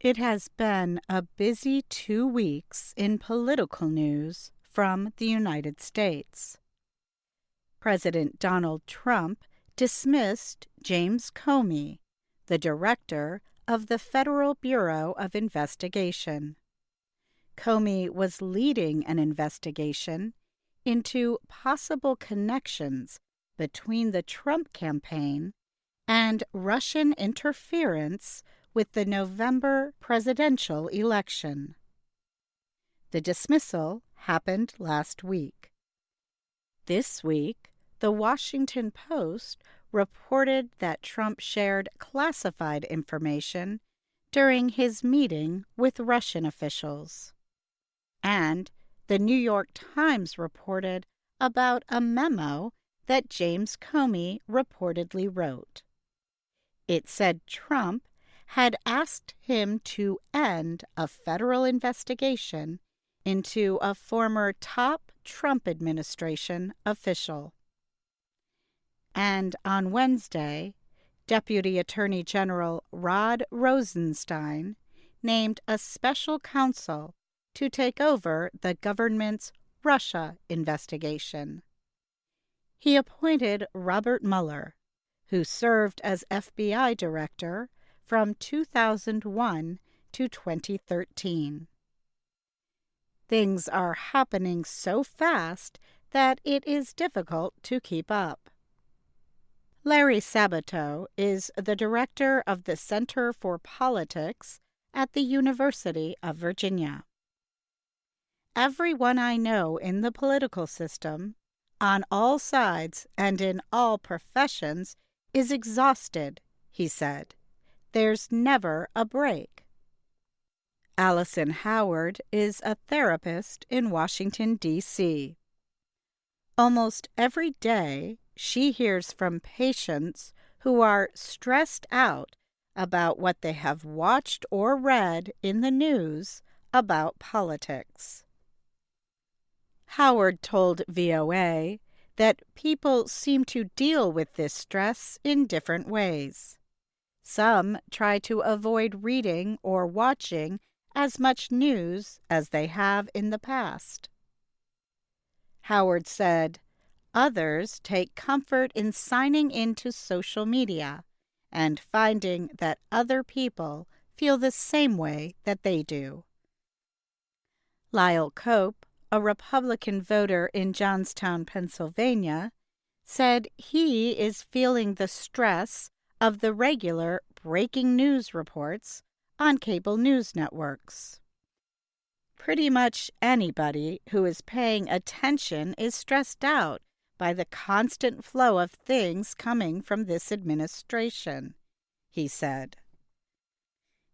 It has been a busy 2 weeks in political news from the United States. President Donald Trump dismissed James Comey, the director of the Federal Bureau of Investigation. Comey was leading an investigation into possible connections between the Trump campaign and Russian interference with the November presidential election. The dismissal happened last week. This week, the Washington Post reported that Trump shared classified information during his meeting with Russian officials. And the New York Times reported about a memo that James Comey reportedly wrote. It said Trump had asked him to end a federal investigation into a former top Trump administration official. And on Wednesday, Deputy Attorney General Rod Rosenstein named a special counsel to take over the government's Russia investigation. He appointed Robert Mueller, who served as FBI director from 2001 to 2013. Things are happening so fast that it is difficult to keep up. Larry Sabato is the director of the Center for Politics at the University of Virginia. Everyone I know in the political system, on all sides and in all professions, is exhausted, he said. There's never a break. Allison Howard is a therapist in Washington, D.C. Almost every day, she hears from patients who are stressed out about what they have watched or read in the news about politics. Howard told VOA that people seem to deal with this stress in different ways. Some try to avoid reading or watching as much news as they have in the past. Howard said, others take comfort in signing into social media and finding that other people feel the same way that they do. Lyle Cope, a Republican voter in Johnstown, Pennsylvania, said he is feeling the stress of the regular breaking news reports on cable news networks. Pretty much anybody who is paying attention is stressed out by the constant flow of things coming from this administration, he said.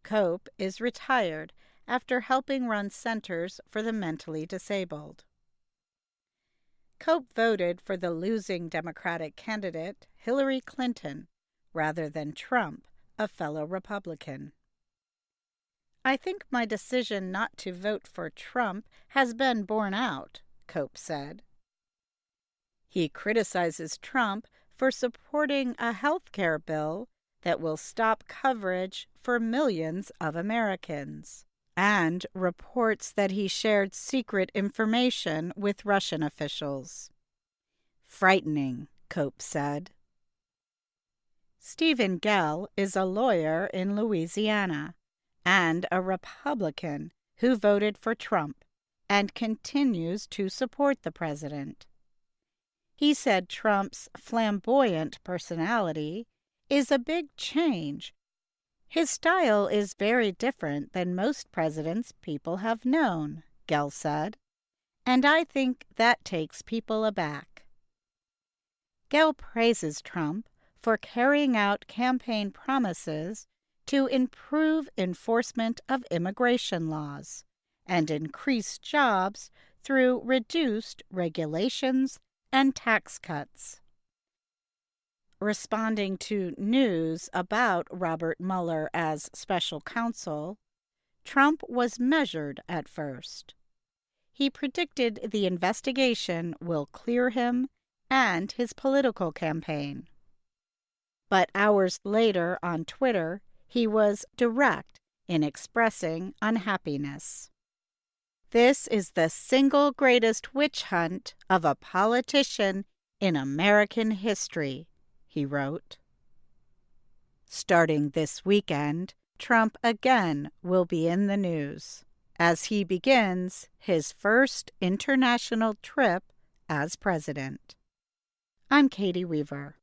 Cope is retired after helping run centers for the mentally disabled. Cope voted for the losing Democratic candidate, Hillary Clinton, rather than Trump, a fellow Republican. I think my decision not to vote for Trump has been borne out, Cope said. He criticizes Trump for supporting a health care bill that will stop coverage for millions of Americans, and reports that he shared secret information with Russian officials. Frightening, Cope said. Stephen Gell is a lawyer in Louisiana and a Republican who voted for Trump and continues to support the president. He said Trump's flamboyant personality is a big change. His style is very different than most presidents people have known, Gell said, and I think that takes people aback. Gell praises Trump for carrying out campaign promises to improve enforcement of immigration laws and increase jobs through reduced regulations and tax cuts. Responding to news about Robert Mueller as special counsel, Trump was measured at first. He predicted the investigation will clear him and his political campaign. But hours later on Twitter, he was direct in expressing unhappiness. "This is the single greatest witch hunt of a politician in American history," he wrote. Starting this weekend, Trump again will be in the news as he begins his first international trip as president. I'm Katie Weaver.